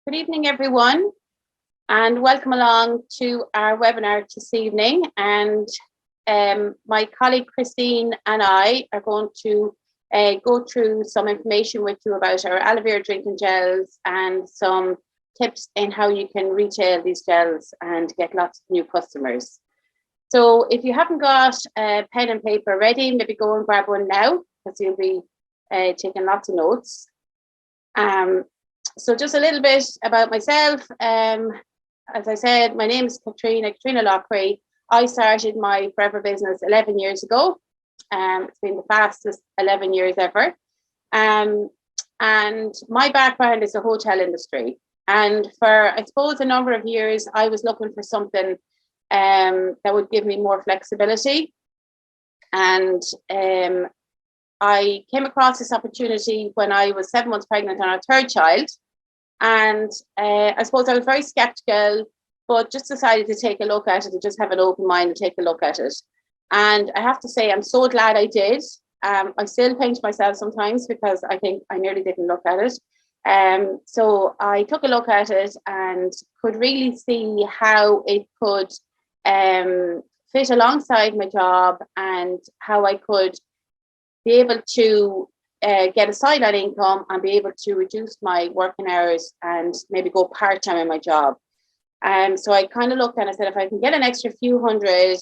Good evening, everyone, and welcome along to our webinar this evening. And my colleague Christine and I are going to go through some information with you about our aloe vera drinking gels and some tips in how you can retail these gels and get lots of new customers. So if you haven't got a pen and paper ready, maybe go and grab one now, because you'll be taking lots of notes. So just a little bit about myself. As I said, my name is Katrina Loughrey. I started my Forever business 11 years ago. It's been the fastest 11 years ever. And my background is the hotel industry. And for, I suppose, a number of years, I was looking for something that would give me more flexibility. And I came across this opportunity when I was 7 months pregnant on our third child. And I suppose I was very skeptical, but just decided to take a look at it and just have an open mind and take a look at it. And I have to say, I'm so glad I did. I still pinch myself sometimes because I think I nearly didn't look at it. So I took a look at it and could really see how it could fit alongside my job and how I could be able to get a sideline income and be able to reduce my working hours and maybe go part-time in my job. So I kind of looked and I said, if I can get an extra few hundred,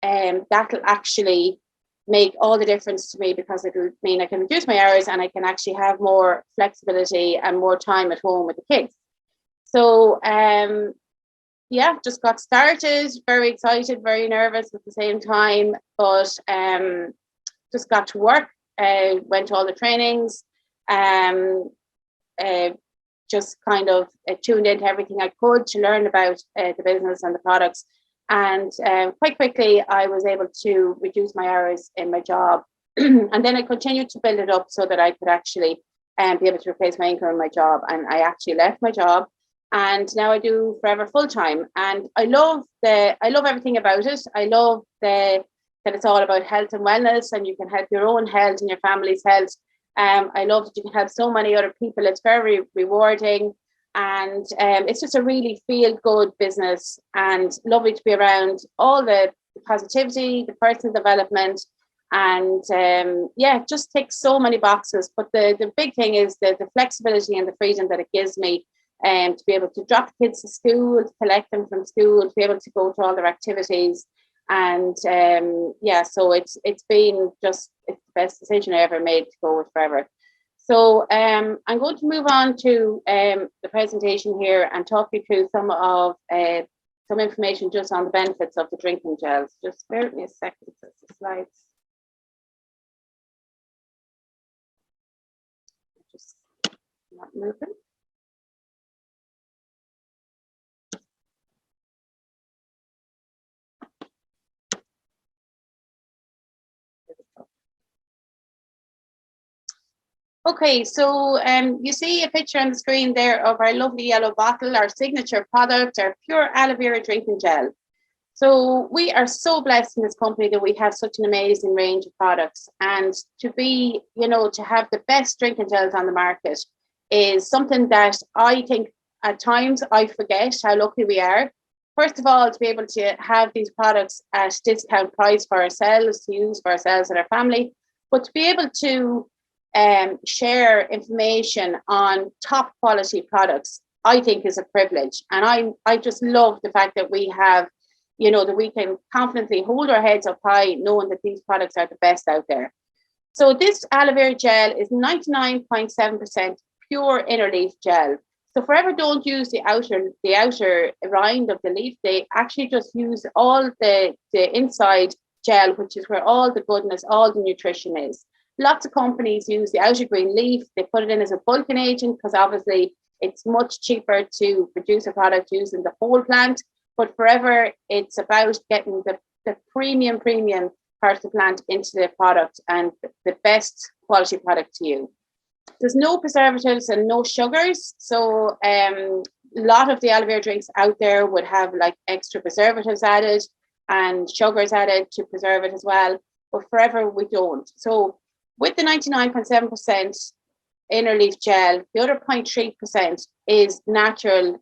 that'll actually make all the difference to me, because it'll mean I can reduce my hours and I can actually have more flexibility and more time at home with the kids. So yeah, just got started, very excited, very nervous at the same time, but just got to work. Went to all the trainings, just kind of tuned into everything I could to learn about the business and the products. And quite quickly, I was able to reduce my hours in my job. And then I continued to build it up so that I could actually be able to replace my income in my job. And I actually left my job. And now I do Forever full time. And I love everything about it. I love that it's all about health and wellness, and you can help your own health and your family's health. I love that you can help so many other people. It's very rewarding, and it's just a really feel-good business, and lovely to be around all the positivity, the personal development, and yeah, just ticks so many boxes. But the big thing is the flexibility and the freedom that it gives me, to be able to drop the kids to school, to collect them from school, to be able to go to all their activities. And yeah, so it's been just the best decision I ever made to go with Forever. So I'm going to move on to the presentation here and talk you through some information just on the benefits of the drinking gels. Just bear with me a second, the slides. Just not moving. Okay, so you see a picture on the screen there of our lovely yellow bottle, our signature product, our pure aloe vera drinking gel. So we are so blessed in this company that we have such an amazing range of products, and to be, to have the best drinking gels on the market is something that I think at times I forget how lucky we are. First of all, to be able to have these products at discount price for ourselves, to use for ourselves and our family, but to be able to share information on top quality products, I think is a privilege. And I just love the fact that we have, that we can confidently hold our heads up high knowing that these products are the best out there. So this aloe vera gel is 99.7% pure inner leaf gel. So Forever don't use the outer rind of the leaf. They actually just use all the inside gel, which is where all the goodness, all the nutrition is. Lots of companies use the outer green leaf. They put it in as a bulking agent because obviously it's much cheaper to produce a product using the whole plant. But Forever, it's about getting the premium part of the plant into the product and the best quality product to you. There's no preservatives and no sugars. So a lot of the aloe vera drinks out there would have like extra preservatives added and sugars added to preserve it as well. But Forever, we don't. So with the 99.7%, inner leaf gel. The other 0.3% is a natural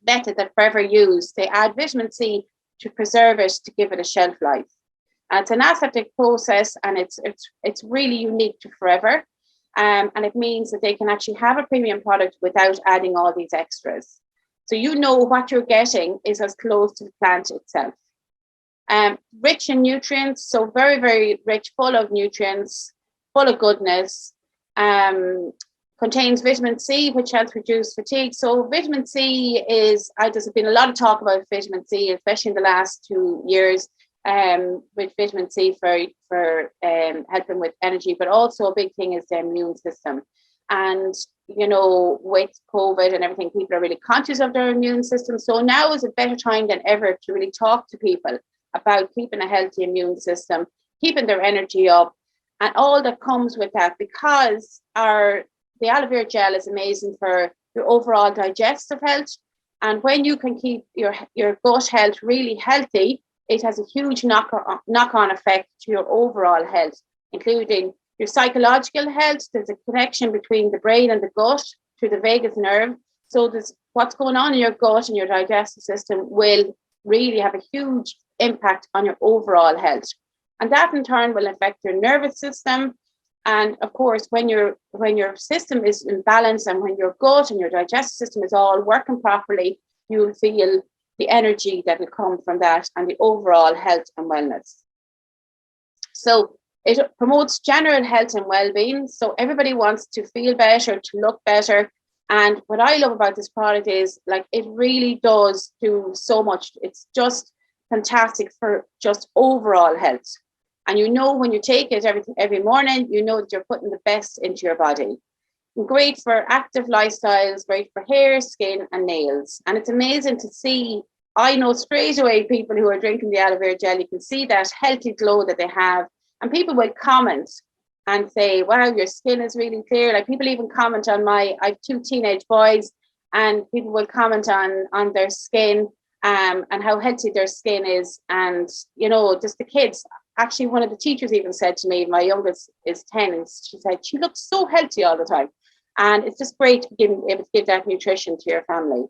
method that Forever use. They add vitamin C to preserve it, to give it a shelf life. And it's an aseptic process, and it's really unique to Forever. And it means that they can actually have a premium product without adding all these extras. So you know what you're getting is as close to the plant itself. Rich in nutrients, so very, very rich, full of nutrients, full of goodness. Contains vitamin C, which helps reduce fatigue. So vitamin C is, there's been a lot of talk about vitamin C, especially in the last 2 years, with vitamin C for helping with energy, but also a big thing is the immune system. And, you know, with COVID and everything, people are really conscious of their immune system. So now is a better time than ever to really talk to people about keeping a healthy immune system, keeping their energy up, and all that comes with that, because the aloe vera gel is amazing for your overall digestive health. And when you can keep your gut health really healthy, it has a huge knock-on effect to your overall health, including your psychological health. There's a connection between the brain and the gut through the vagus nerve. So what's going on in your gut and your digestive system will really have a huge impact on your overall health. And that in turn will affect your nervous system. And of course, when your system is in balance, and when your gut and your digestive system is all working properly, you'll feel the energy that will come from that and the overall health and wellness. So it promotes general health and well-being. So everybody wants to feel better, to look better. And what I love about this product is, like, it really does do so much. It's just fantastic for just overall health. And you know, when you take it every morning, you know that you're putting the best into your body. Great for active lifestyles, great for hair, skin, and nails. And it's amazing to see. I know straight away people who are drinking the aloe vera gel, you can see that healthy glow that they have. And people will comment and say, wow, your skin is really clear. Like, people even comment on I have 2 teenage boys, and people will comment on their skin and how healthy their skin is. And, you know, just the kids. Actually, one of the teachers even said to me, my youngest is 10, and she said, she looks so healthy all the time. And it's just great to be able to give that nutrition to your family.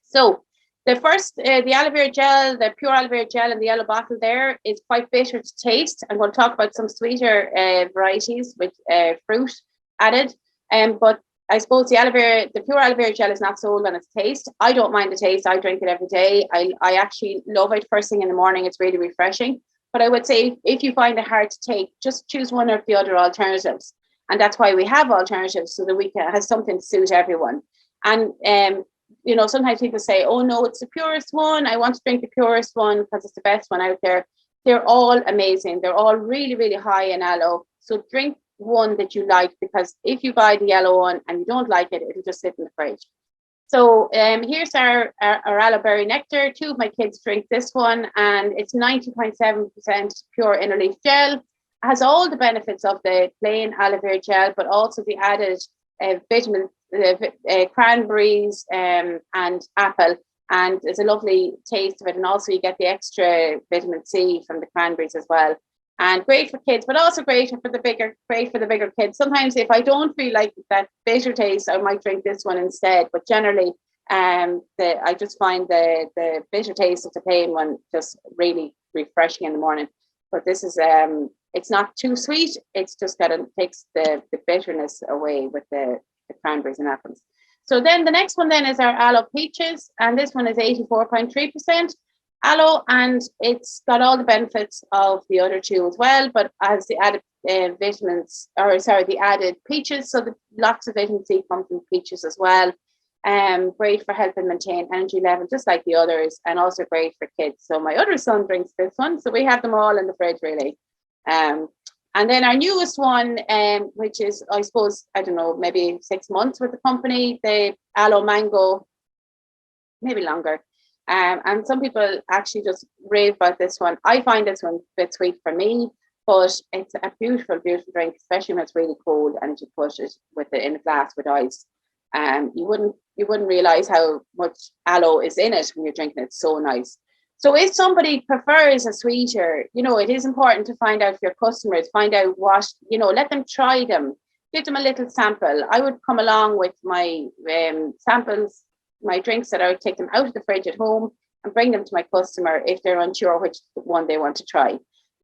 So the first, the aloe vera gel, the pure aloe vera gel in the yellow bottle there is quite bitter to taste. I'm going to talk about some sweeter varieties with fruit added. But I suppose the pure aloe vera gel is not sold on its taste. I don't mind the taste. I drink it every day. I actually love it first thing in the morning. It's really refreshing. But I would say if you find it hard to take, just choose one of the other alternatives. And that's why we have alternatives, so that we can have something to suit everyone. And you know, sometimes people say, oh no, it's the purest one. I want to drink the purest one because it's the best one out there. They're all amazing. They're all really, really high in aloe. So drink one that you like, because if you buy the yellow one and you don't like it, it'll just sit in the fridge. So here's our aloe berry nectar. 2 of my kids drink this one, and it's 90.7% pure inner leaf gel. It has all the benefits of the plain aloe vera gel, but also the added vitamin, cranberries and apple, and there's a lovely taste of it. And also you get the extra vitamin C from the cranberries as well. And great for kids, but also great for the bigger kids. Sometimes if I don't feel like that bitter taste, I might drink this one instead. But generally, I just find the bitter taste of the plain one just really refreshing in the morning. But this is it's not too sweet. It's just takes the bitterness away with the cranberries and apples. So then the next one then is our aloe peaches, and this one is 84.3% aloe, and it's got all the benefits of the other 2 as well, but as the added the added peaches, so lots of vitamin C comes from peaches as well. Great for helping maintain energy level, just like the others, and also great for kids. So my other son drinks this one, so we have them all in the fridge really. And then our newest one, which is, I suppose, I don't know, maybe 6 months with the company, the aloe mango, maybe longer. And some people actually just rave about this one. I find this one a bit sweet for me, but it's a beautiful, beautiful drink, especially when it's really cold and you put it in a glass with ice. You wouldn't realize how much aloe is in it when you're drinking it. It's so nice. So if somebody prefers a sweeter, it is important to find out your customers, find out what, let them try them, give them a little sample. I would come along with my samples, my drinks that I would take them out of the fridge at home and bring them to my customer if they're unsure which one they want to try.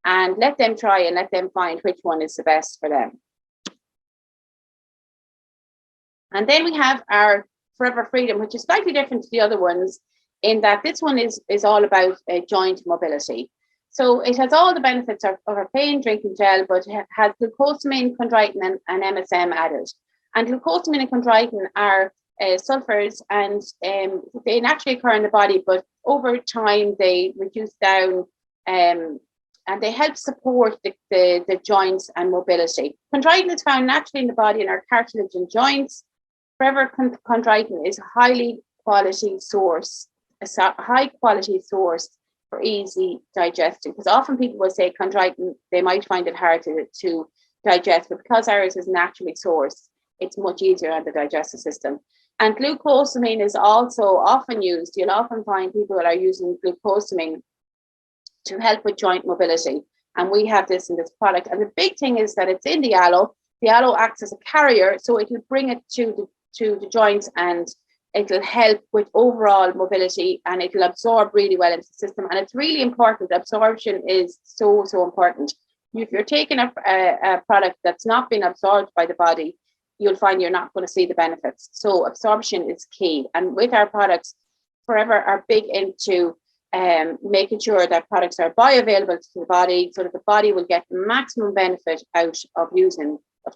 And let them try and let them find which one is the best for them. And then we have our Forever Freedom, which is slightly different to the other ones, in that this one is all about joint mobility. So it has all the benefits of a plain drinking gel, but it has glucosamine, chondroitin, and MSM added. And glucosamine and chondroitin are sulfurs, and they naturally occur in the body, but over time they reduce down, and they help support the joints and mobility. Chondroitin is found naturally in the body in our cartilage and joints. Forever chondroitin is a high quality source for easy digestion. Because often people will say chondroitin, they might find it hard to digest, but because ours is naturally sourced, it's much easier on the digestive system. And glucosamine is also often used. You'll often find people are using glucosamine to help with joint mobility. And we have this in this product. And the big thing is that it's in the aloe. The aloe acts as a carrier, so it will bring it to the joints, and it'll help with overall mobility, and it'll absorb really well into the system. And it's really important. Absorption is so important. If you're taking a product that's not been absorbed by the body, you'll find you're not going to see the benefits. So absorption is key. And with our products, Forever are big into making sure that products are bioavailable to the body, so that the body will get the maximum benefit out of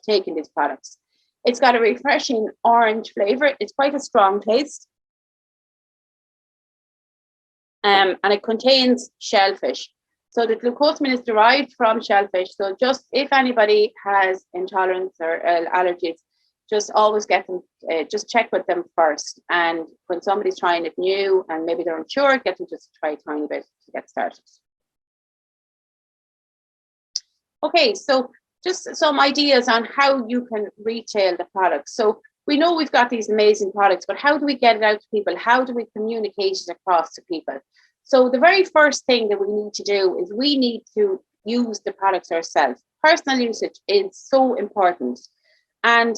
taking these products. It's got a refreshing orange flavor. It's quite a strong taste. And it contains shellfish. So the glucosamine is derived from shellfish. So just if anybody has intolerance or allergies, just always get them, just check with them first. And when somebody's trying it new and maybe they're unsure, get them just to try a tiny bit to get started. Okay, so just some ideas on how you can retail the products. So we know we've got these amazing products, but how do we get it out to people? How do we communicate it across to people? So the very first thing that we need to do is we need to use the products ourselves. Personal usage is so important. And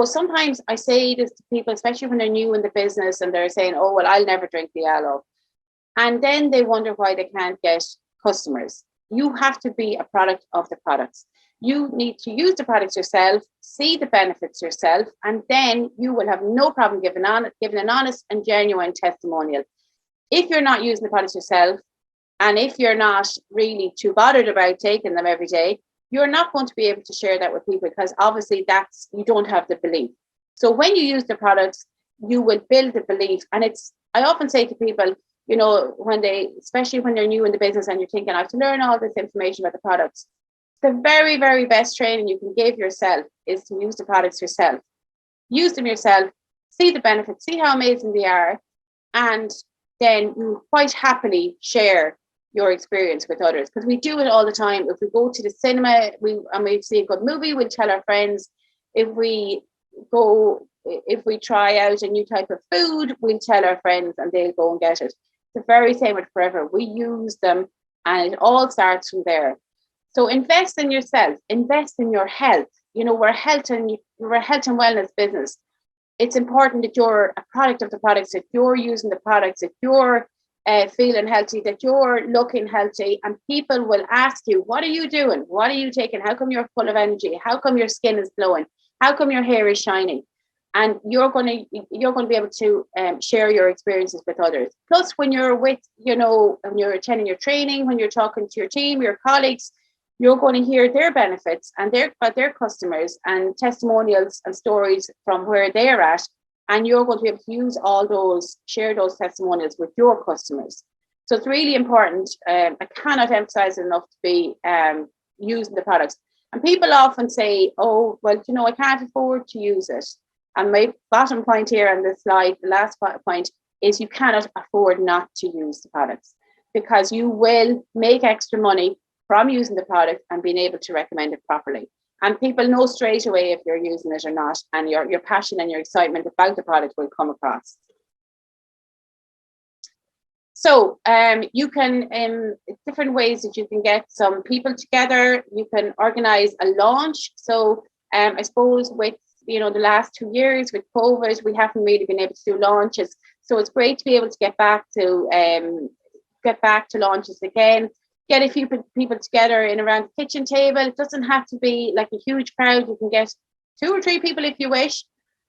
sometimes I say this to people, especially when they're new in the business and they're saying, oh, well, I'll never drink the aloe. And then they wonder why they can't get customers. You have to be a product of the products. You need to use the products yourself, see the benefits yourself, and then you will have no problem giving an honest and genuine testimonial. If you're not using the products yourself, and if you're not really too bothered about taking them every day, you're not going to be able to share that with people, because obviously you don't have the belief. So when you use the products, you will build the belief. And I often say to people, especially when they're new in the business and you're thinking, I have to learn all this information about the products. The very, very best training you can give yourself is to use the products yourself. Use them yourself, see the benefits, see how amazing they are, and then you quite happily share your experience with others, because we do it all the time. If we go to the cinema and we see a good movie, we'll tell our friends. If we try out a new type of food, we'll tell our friends and they'll go and get it. It's the very same with Forever. We use them and it all starts from there. So invest in yourself, invest in your health. We're a health and wellness business. It's important that you're a product of the products, that you're using the products, that you're feeling healthy, that you're looking healthy, and people will ask you, what are you doing? What are you taking? How come you're full of energy? How come your skin is glowing? How come your hair is shining? And you're going to be able to share your experiences with others. Plus, when you're when you're attending your training, when you're talking to your team, your colleagues, you're going to hear their benefits and their customers and testimonials and stories from where they're at. And you're going to be able to share those testimonials with your customers. So it's really important. I cannot emphasize enough to be using the products. And people often say, oh, well, I can't afford to use it. And my bottom point here on this slide, the last point, is you cannot afford not to use the products, because you will make extra money from using the product and being able to recommend it properly. And people know straight away if you're using it or not, and your passion and your excitement about the product will come across. So you can, different ways that you can get some people together. You can organize a launch. So I suppose with, the last 2 years with COVID, we haven't really been able to do launches. So it's great to be able to get back to launches again. Get a few people together in around the kitchen table. It doesn't have to be like a huge crowd. You can get 2 or 3 people if you wish,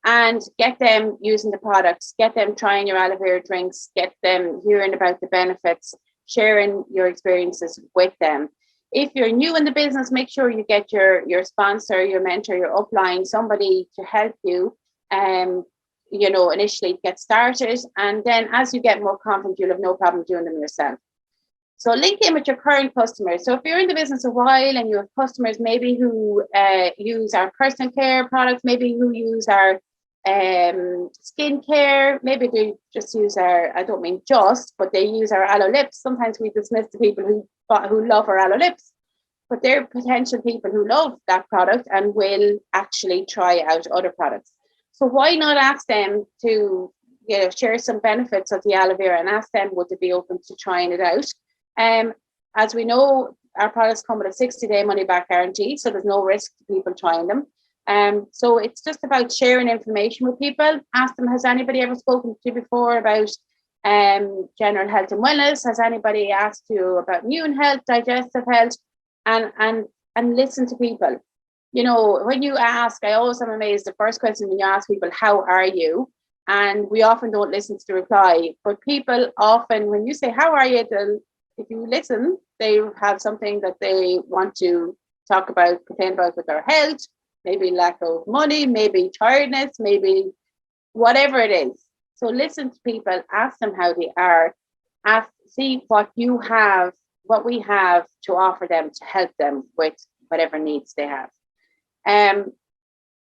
and get them using the products, get them trying your aloe vera drinks, get them hearing about the benefits, sharing your experiences with them. If you're new in the business, make sure you get your sponsor, your mentor, your upline, somebody to help you, initially get started. And then as you get more confident, you'll have no problem doing them yourself. So link in with your current customers. So if you're in the business a while and you have customers maybe who use our personal care products, maybe who use our skincare, maybe they just use our, I don't mean just, but they use our aloe lips. Sometimes we dismiss the people who love our aloe lips, but they're potential people who love that product and will actually try out other products. So why not ask them to share some benefits of the aloe vera, and ask them would they be open to trying it out. As we know, our products come with a 60-day money back guarantee, so there's no risk to people trying them. So it's just about sharing information with people. Ask them, has anybody ever spoken to you before about general health and wellness? Has anybody asked you about immune health, digestive health? And listen to people. When you ask, I always am amazed, the first question when you ask people, how are you? And we often don't listen to the reply. But people often, when you say, how are you? If you listen, they have something that they want to talk about, complain about with their health, maybe lack of money, maybe tiredness, maybe whatever it is. So listen to people, ask them how they are, see what you have, what we have to offer them to help them with whatever needs they have.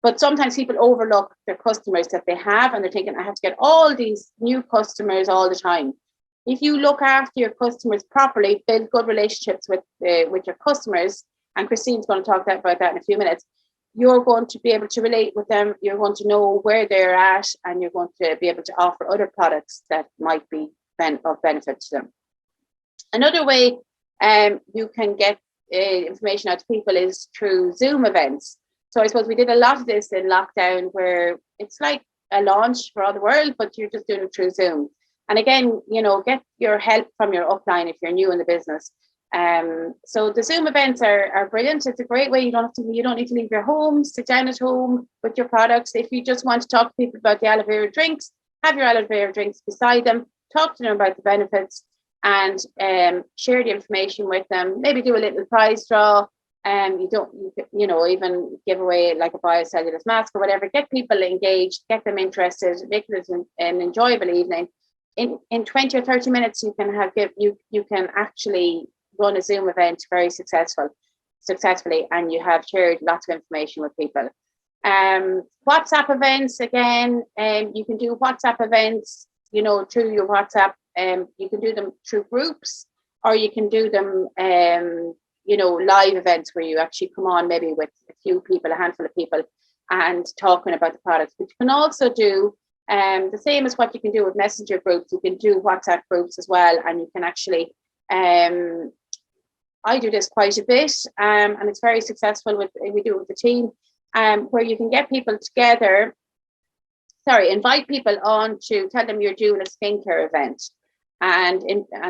But sometimes people overlook their customers that they have, and they're thinking, I have to get all these new customers all the time. If you look after your customers properly, build good relationships with your customers, and Christine's going to talk about that in a few minutes, you're going to be able to relate with them, you're going to know where they're at, and you're going to be able to offer other products that might be of benefit to them. Another way you can get information out to people is through Zoom events. So I suppose we did a lot of this in lockdown, where it's like a launch for all the world, but you're just doing it through Zoom. And again, get your help from your upline if you're new in the business. So the Zoom events are brilliant. It's a great way. You don't need to leave your home, sit down at home with your products. If you just want to talk to people about the aloe vera drinks, have your aloe vera drinks beside them, talk to them about the benefits, and share the information with them. Maybe do a little prize draw. Even give away like a biocellulose mask or whatever. Get people engaged, get them interested, make it an enjoyable evening. In 20 or 30 minutes, you can actually run a Zoom event very successfully, and you have shared lots of information with people. WhatsApp events, again, you can do WhatsApp events, through your WhatsApp. You can do them through groups, or you can do them, live events where you actually come on maybe with a few people, a handful of people, and talking about the products. But you can also do the same as what you can do with messenger groups. You can do WhatsApp groups as well, and you can actually, I do this quite a bit, and it's very successful. We do it with the team, where you can get people together. Invite people on to tell them you're doing a skincare event, and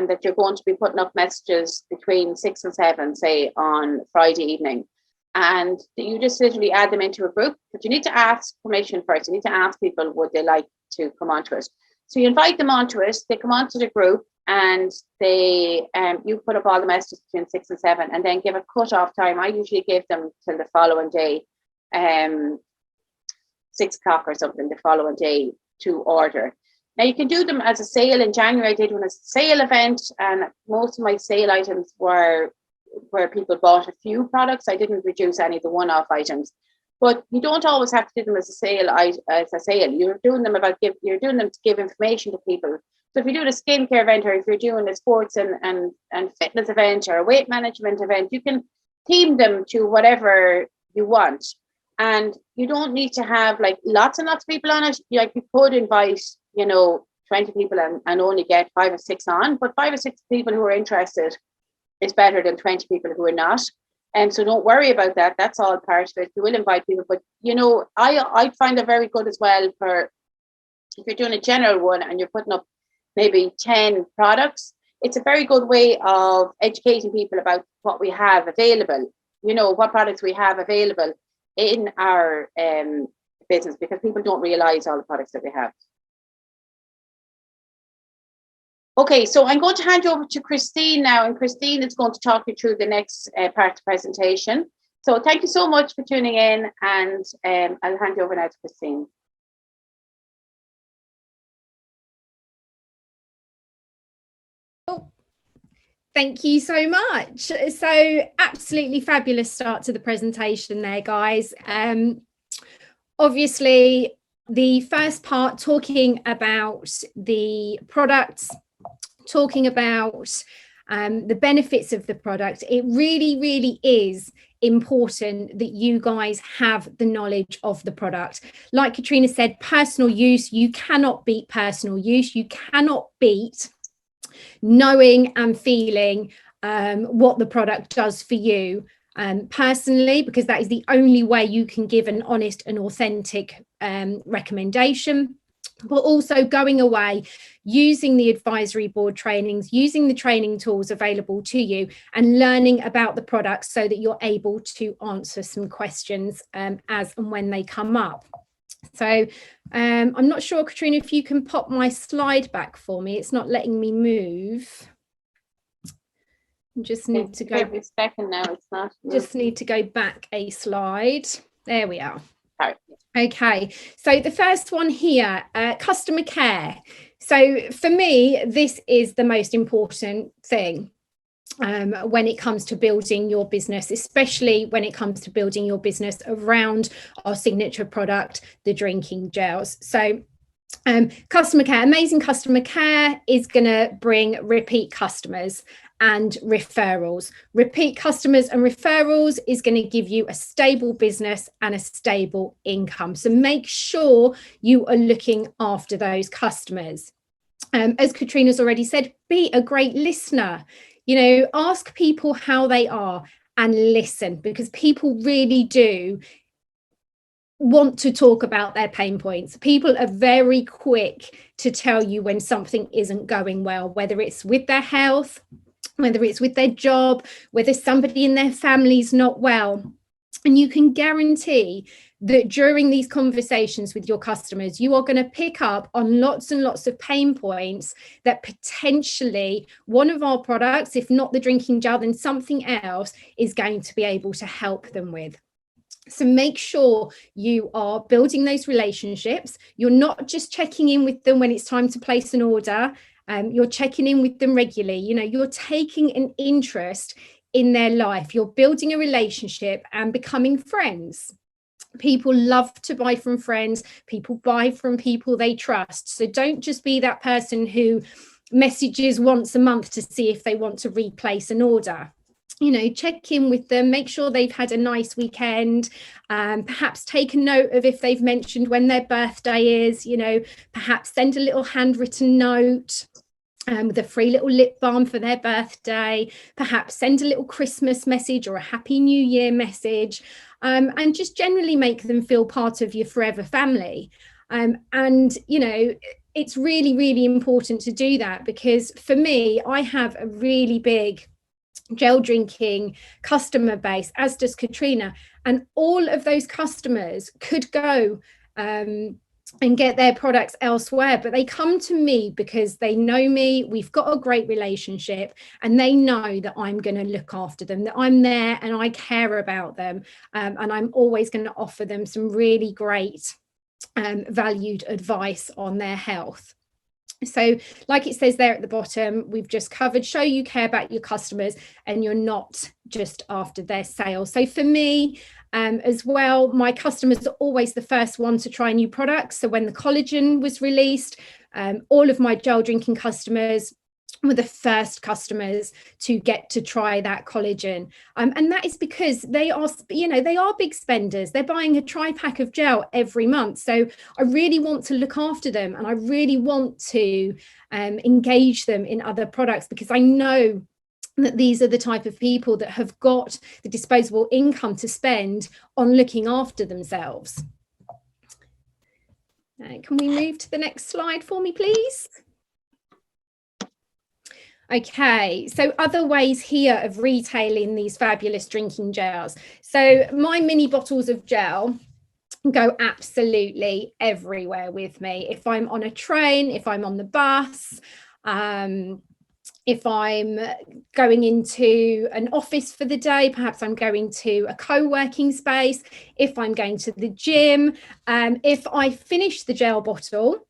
that you're going to be putting up messages between 6 and 7, say on Friday evening, and you just literally add them into a group. But you need to ask permission first. You need to ask people would they like to come onto it. So you invite them onto it. They come onto the group, and they you put up all the messages between 6 and 7, and then give a cut-off time. I usually give them till the following day, 6 o'clock or something the following day to order. Now you can do them as a sale. In January, I did one as a sale event, and most of my sale items were where people bought a few products. I didn't reduce any of the one-off items, but you don't always have to do them as a sale. You're doing them to give information to people. So if you're doing a skincare event, or if you're doing a sports and fitness event, or a weight management event, you can theme them to whatever you want. And you don't need to have like lots and lots of people on it. Like you could invite, 20 people and only get 5 or 6 on, but 5 or 6 people who are interested is better than 20 people who are not. And so don't worry about that. That's all part of it. You will invite people, but you know, I find it very good as well for if you're doing a general one and you're putting up maybe 10 products. It's a very good way of educating people about what we have available, you know, what products we have available in our business, because people don't realize all the products that we have. Okay, so I'm going to hand you over to Christine now, and Christine is going to talk you through the next part of the presentation. So thank you so much for tuning in, and I'll hand you over now to Christine. Thank you so much. So absolutely fabulous start to the presentation there, guys. Obviously, the first part talking about the products, talking about the benefits of the product. It really, really is important that you guys have the knowledge of the product. Like Katrina said, personal use, you cannot beat personal use. You cannot beat knowing and feeling what the product does for you personally, because that is the only way you can give an honest and authentic recommendation. But also going away, using the advisory board trainings, using the training tools available to you, and learning about the products so that you're able to answer some questions as and when they come up. So I'm not sure, Katrina, if you can pop my slide back for me. It's not letting me move. Just need to go. Every second now, it's not. Just need to go back a slide. There we are. Sorry. Okay, so the first one here, customer care. So for me, this is the most important thing when it comes to building your business, especially when it comes to building your business around our signature product, the drinking gels. So customer care, amazing customer care is going to bring repeat customers and referrals. Repeat customers and referrals is going to give you a stable business and a stable income. So make sure you are looking after those customers. As Katrina's already said, be a great listener. You know, ask people how they are and listen, because people really do want to talk about their pain points. People are very quick to tell you when something isn't going well, whether it's with their health, whether it's with their job, whether somebody in their family's not well. And you can guarantee that during these conversations with your customers, you are going to pick up on lots and lots of pain points that potentially one of our products, if not the drinking gel, then something else is going to be able to help them with. So make sure you are building those relationships. You're not just checking in with them when it's time to place an order. You're checking in with them regularly. You know, you're taking an interest in their life. You're building a relationship and becoming friends. People love to buy from friends. People buy from people they trust. So don't just be that person who messages once a month to see if they want to replace an order. You know, check in with them, make sure they've had a nice weekend, perhaps take a note of if they've mentioned when their birthday is, you know, perhaps send a little handwritten note with a free little lip balm for their birthday, perhaps send a little Christmas message or a Happy New Year message, and just generally make them feel part of your forever family. And, you know, it's really, really important to do that, because for me, I have a really big gel drinking customer base, as does Katrina, and all of those customers could go and get their products elsewhere, but they come to me because they know me, we've got a great relationship, and they know that I'm going to look after them, that I'm there and I care about them, and I'm always going to offer them some really great valued advice on their health. So like it says there at the bottom, we've just covered, show you care about your customers and you're not just after their sales. So for me as well, my customers are always the first one to try new products. So when the collagen was released, all of my gel drinking customers were the first customers to get to try that collagen. And that is because they are, they are big spenders. They're buying a tri-pack of gel every month. So I really want to look after them, and I really want to engage them in other products, because I know that these are the type of people that have got the disposable income to spend on looking after themselves. Can we move to the next slide for me, please? Okay, so other ways here of retailing these fabulous drinking gels. So my mini bottles of gel go absolutely everywhere with me. If I'm on a train, if I'm on the bus, if I'm going into an office for the day, perhaps I'm going to a co-working space, if I'm going to the gym, if I finish the gel bottle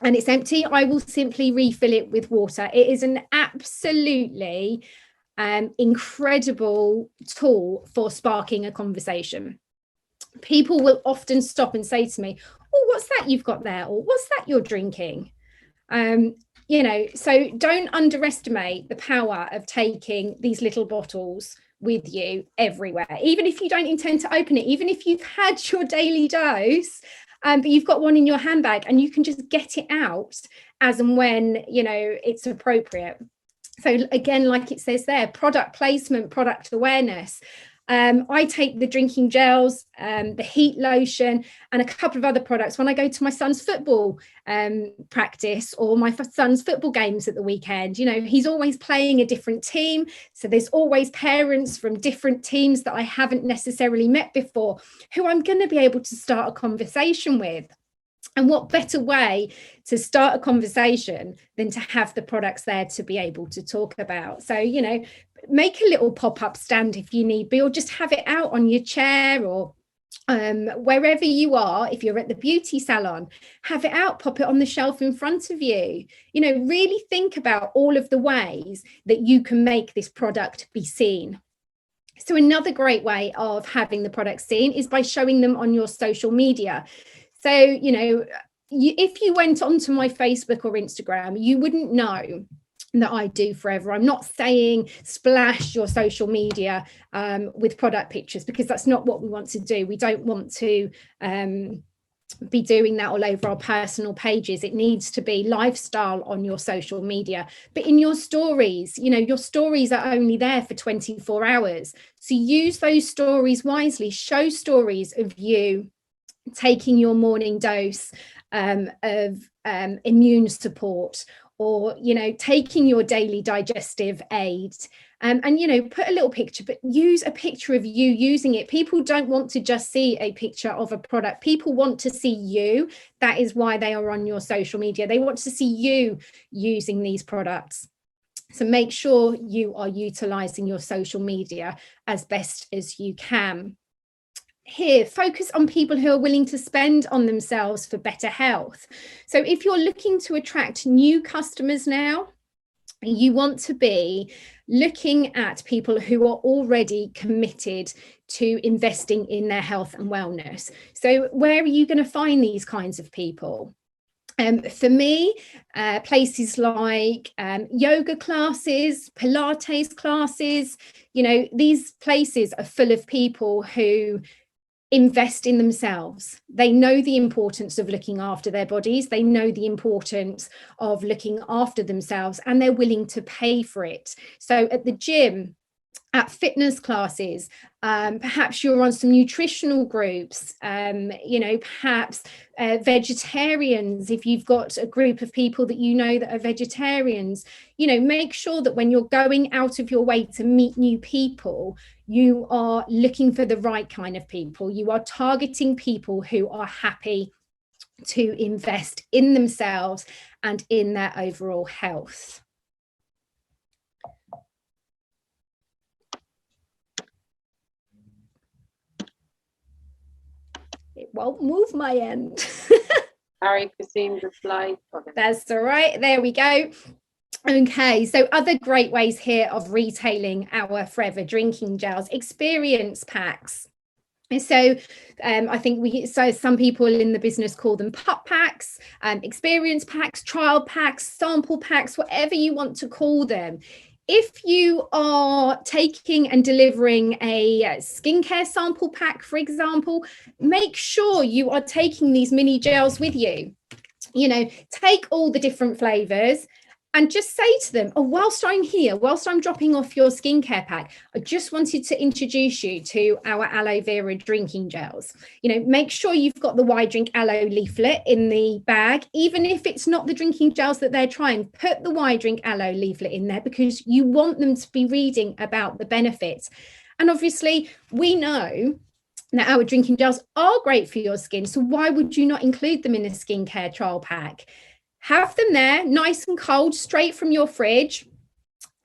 and it's empty, I will simply refill it with water. It is an absolutely incredible tool for sparking a conversation. People will often stop and say to me, oh, what's that you've got there? Or what's that you're drinking? So don't underestimate the power of taking these little bottles with you everywhere, even if you don't intend to open it, even if you've had your daily dose, but you've got one in your handbag and you can just get it out as and when, it's appropriate. So again, like it says there, product placement, product awareness. I take the drinking gels, the heat lotion, and a couple of other products when I go to my son's football practice or my son's football games at the weekend. He's always playing a different team. So there's always parents from different teams that I haven't necessarily met before who I'm going to be able to start a conversation with. And what better way to start a conversation than to have the products there to be able to talk about? So, make a little pop-up stand if you need be, or just have it out on your chair or wherever you are. If you're at the beauty salon, have it out, pop it on the shelf in front of you. Really think about all of the ways that you can make this product be seen. So another great way of having the product seen is by showing them on your social media. So, if you went onto my Facebook or Instagram, you wouldn't know that I do forever. I'm not saying splash your social media with product pictures, because that's not what we want to do. We don't want to be doing that all over our personal pages. It needs to be lifestyle on your social media. But in your stories, your stories are only there for 24 hours. So use those stories wisely. Show stories of you taking your morning dose of immune support, or taking your daily digestive aid, and put a little picture, but use a picture of you using it. People don't want to just see a picture of a product. People want to see you. That is why they are on your social media. They want to see you using these products. So make sure you are utilizing your social media as best as you can. Here, focus on people who are willing to spend on themselves for better health. So if you're looking to attract new customers now, you want to be looking at people who are already committed to investing in their health and wellness. So where are you going to find these kinds of people? For me, places like yoga classes, Pilates classes, these places are full of people who invest in themselves. They know the importance of looking after their bodies. They know the importance of looking after themselves, and they're willing to pay for it. So at the gym, at fitness classes, perhaps you're on some nutritional groups, perhaps vegetarians. If you've got a group of people that that are vegetarians, make sure that when you're going out of your way to meet new people, you are looking for the right kind of people. You are targeting people who are happy to invest in themselves and in their overall health. It won't move my end. Sorry, Christine, the slide. That's all right. There we go. Okay, so other great ways here of retailing our forever drinking gels: experience packs. And so I think some people in the business call them pup packs, experience packs, trial packs, sample packs, whatever you want to call them. If you are taking and delivering a skincare sample pack, for example, make sure you are taking these mini gels with you. You know, take all the different flavors and just say to them, oh, whilst I'm here, whilst I'm dropping off your skincare pack, I just wanted to introduce you to our aloe vera drinking gels. You know, make sure you've got the Why Drink Aloe leaflet in the bag. Even if it's not the drinking gels that they're trying, put the Why Drink Aloe leaflet in there, because you want them to be reading about the benefits. And obviously, we know that our drinking gels are great for your skin. So why would you not include them in a skincare trial pack? Have them there, nice and cold, straight from your fridge,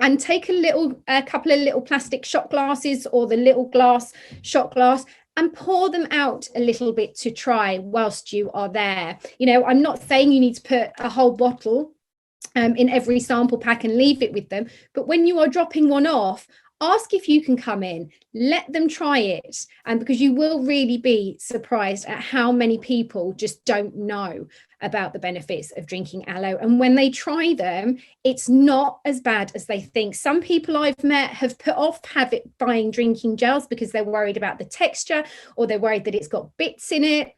and take a couple of little plastic shot glasses or the little glass shot glass and pour them out a little bit to try whilst you are there. You know, I'm not saying you need to put a whole bottle in every sample pack and leave it with them, but when you are dropping one off, ask if you can come in, let them try it. And because you will really be surprised at how many people just don't know about the benefits of drinking aloe. And when they try them, it's not as bad as they think. Some people I've met have put off buying drinking gels because they're worried about the texture, or they're worried that it's got bits in it.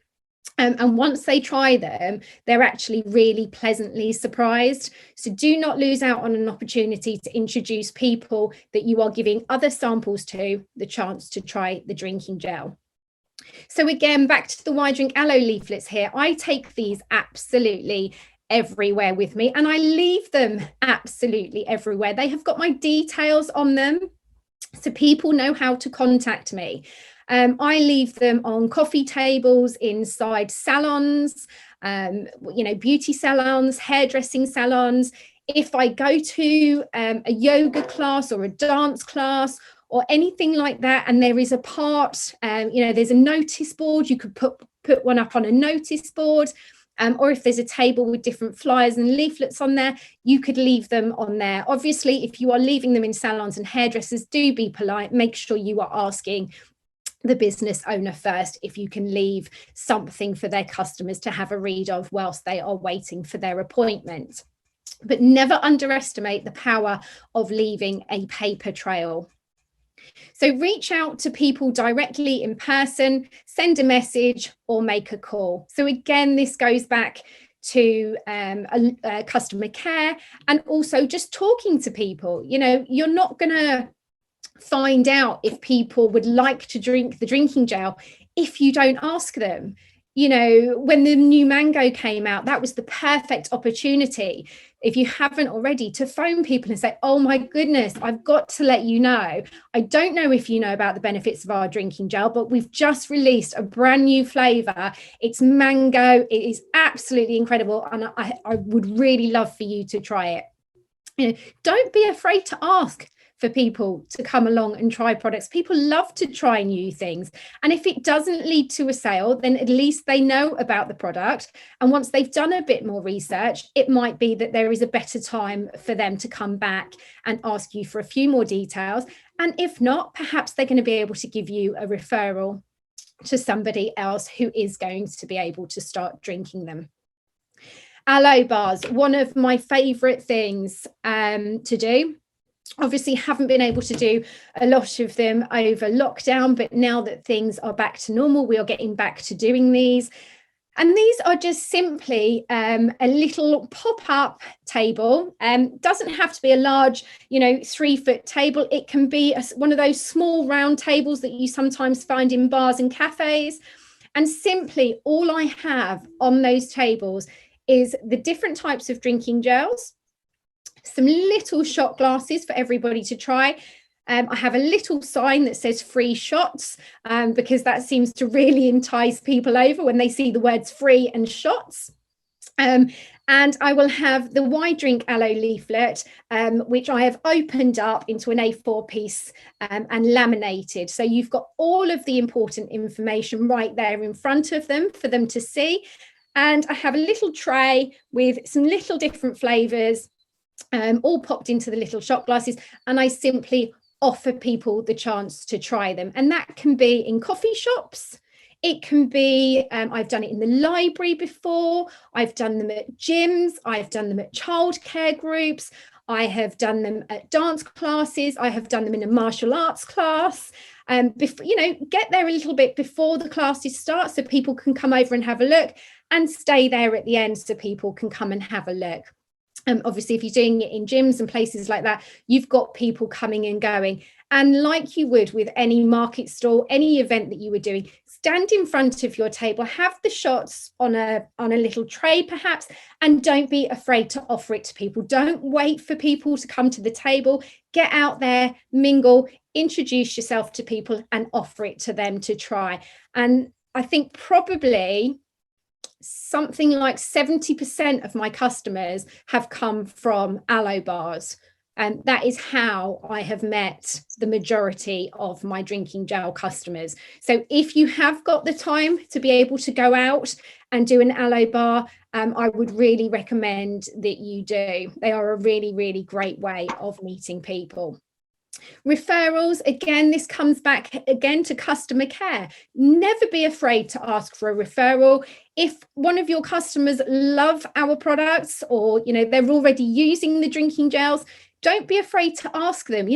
And once they try them, they're actually really pleasantly surprised. So do not lose out on an opportunity to introduce people that you are giving other samples to the chance to try the drinking gel. So again, back to the Why Drink Aloe leaflets here. I take these absolutely everywhere with me, and I leave them absolutely everywhere. They have got my details on them, so people know how to contact me. I leave them on coffee tables inside salons, beauty salons, hairdressing salons. If I go to a yoga class or a dance class or anything like that, and there is a part, there's a notice board, you could put one up on a notice board. Or if there's a table with different flyers and leaflets on there, you could leave them on there. Obviously, if you are leaving them in salons and hairdressers, do be polite. Make sure you are asking the business owner first if you can leave something for their customers to have a read of whilst they are waiting for their appointment. But never underestimate the power of leaving a paper trail. So reach out to people directly in person, send a message or make a call. So again, this goes back to customer care, and also just talking to people. You know, you're not going to find out if people would like to drink the drinking gel if you don't ask them. You know, when the new mango came out, that was the perfect opportunity, if you haven't already, to phone people and say, oh my goodness, I've got to let you know, I don't know if you know about the benefits of our drinking gel, but we've just released a brand new flavor. It's mango. It is absolutely incredible, and I would really love for you to try it. You know, don't be afraid to ask for people to come along and try products. People love to try new things. And if it doesn't lead to a sale, then at least they know about the product. And once they've done a bit more research, it might be that there is a better time for them to come back and ask you for a few more details. And if not, perhaps they're going to be able to give you a referral to somebody else who is going to be able to start drinking them. Aloe bars, one of my favorite things to do. Obviously haven't been able to do a lot of them over lockdown, but now that things are back to normal, we are getting back to doing these. And these are just simply a little pop-up table. Doesn't have to be a large, 3-foot table. It can be one of those small round tables that you sometimes find in bars and cafes. And simply all I have on those tables is the different types of drinking gels, some little shot glasses for everybody to try. I have a little sign that says free shots, because that seems to really entice people over when they see the words free and shots. And I will have the Why Drink Aloe leaflet, which I have opened up into an A4 piece and laminated. So you've got all of the important information right there in front of them for them to see. And I have a little tray with some little different flavors, all popped into the little shot glasses, and I simply offer people the chance to try them. And that can be in coffee shops. It can be, I've done it in the library before. I've done them at gyms. I've done them at childcare groups. I have done them at dance classes. I have done them in a martial arts class. Before, get there a little bit before the classes start so people can come over and have a look, and stay there at the end so people can come and have a look. Obviously, if you're doing it in gyms and places like that, you've got people coming and going. And like you would with any market stall, any event that you were doing, stand in front of your table, have the shots on a little tray perhaps, and don't be afraid to offer it to people. Don't wait for people to come to the table. Get out there, mingle, introduce yourself to people and offer it to them to try. And I think probably something like 70% of my customers have come from aloe bars. And that is how I have met the majority of my drinking gel customers. So if you have got the time to be able to go out and do an aloe bar, I would really recommend that you do. They are a really, really great way of meeting people. Referrals, again, this comes back again to customer care. Never be afraid to ask for a referral. If one of your customers love our products, or they're already using the drinking gels, don't be afraid to ask them,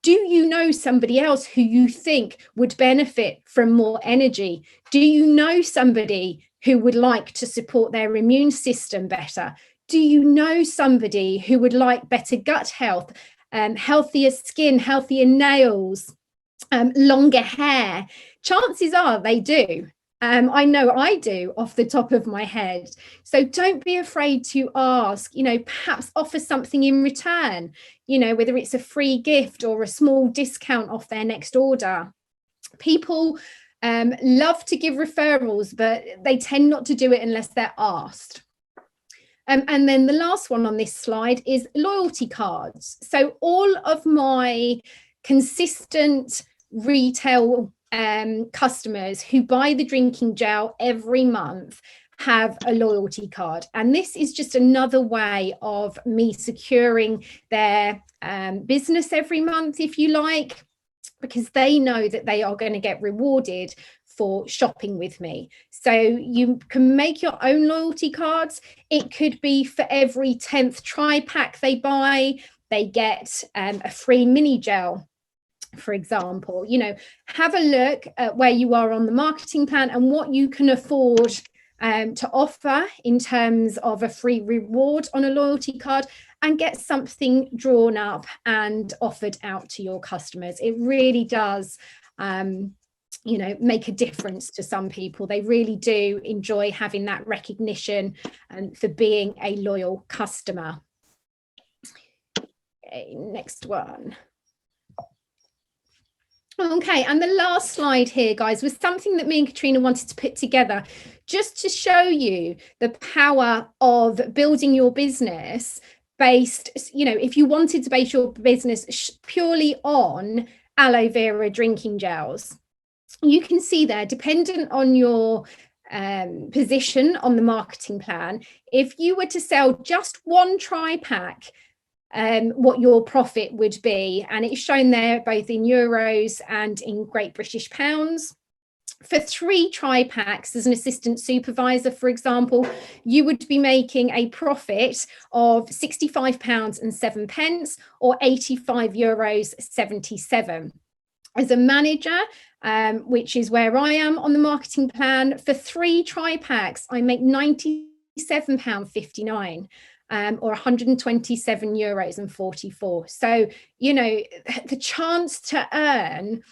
do you know somebody else who you think would benefit from more energy? Do you know somebody who would like to support their immune system better? Do you know somebody who would like better gut health? Healthier skin, healthier nails, longer hair? Chances are they do. I know I do off the top of my head. So don't be afraid to ask, perhaps offer something in return, whether it's a free gift or a small discount off their next order. People love to give referrals, but they tend not to do it unless they're asked. And then the last one on this slide is loyalty cards. So all of my consistent retail customers who buy the drinking gel every month have a loyalty card. And this is just another way of me securing their business every month, if you like, because they know that they are going to get rewarded for shopping with me. So you can make your own loyalty cards. It could be for every 10th tri-pack they buy, they get a free mini gel, for example. Have a look at where you are on the marketing plan and what you can afford to offer in terms of a free reward on a loyalty card, and get something drawn up and offered out to your customers. It really does make a difference to some people. They really do enjoy having that recognition for being a loyal customer. Okay, next one. Okay, and the last slide here, guys, was something that me and Katrina wanted to put together just to show you the power of building your business based, if you wanted to base your business purely on aloe vera drinking gels. You can see there, dependent on your position on the marketing plan, if you were to sell just one tri-pack, what your profit would be. And it's shown there both in euros and in Great British pounds. For 3 tri-packs as an assistant supervisor, for example, you would be making a profit of £65.07 or €85.77. As a manager, which is where I am on the marketing plan, for 3 tri-packs, I make £97.59. Or €127.44. So, the chance to earn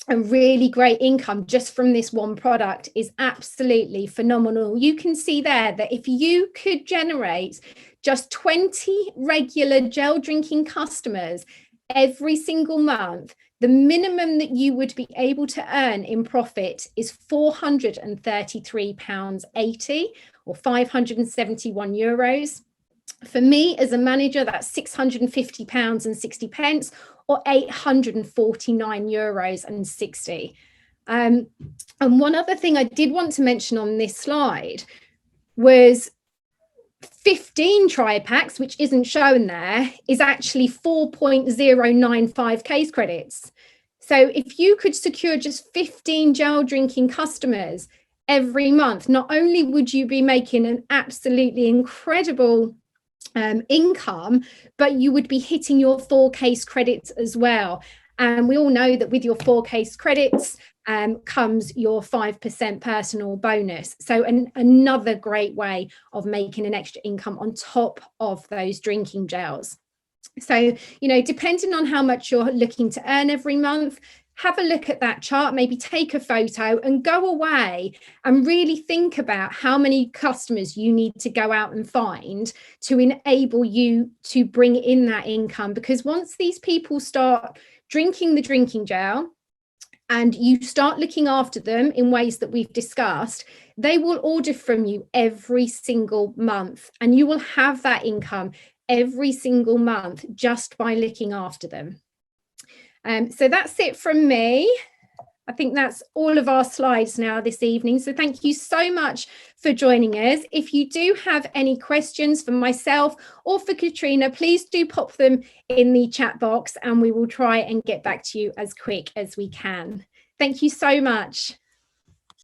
a really great income just from this one product is absolutely phenomenal. You can see there that if you could generate just 20 regular gel drinking customers every single month, the minimum that you would be able to earn in profit is £433.80 or €571. For me as a manager, that's £650.60 or €849.60. And one other thing I did want to mention on this slide was 15 tri-packs, which isn't shown there, is actually 4.095 case credits. So if you could secure just 15 gel drinking customers every month, not only would you be making an absolutely incredible income, but you would be hitting your 4 case credits as well. And we all know that with your 4 case credits comes your 5% personal bonus. So another great way of making an extra income on top of those drinking gels. So, depending on how much you're looking to earn every month, have a look at that chart, maybe take a photo and go away and really think about how many customers you need to go out and find to enable you to bring in that income. Because once these people start drinking the drinking gel and you start looking after them in ways that we've discussed, they will order from you every single month, and you will have that income every single month just by looking after them. So that's it from me. I think that's all of our slides now this evening. So thank you so much for joining us. If you do have any questions for myself or for Katrina, please do pop them in the chat box and we will try and get back to you as quick as we can. Thank you so much.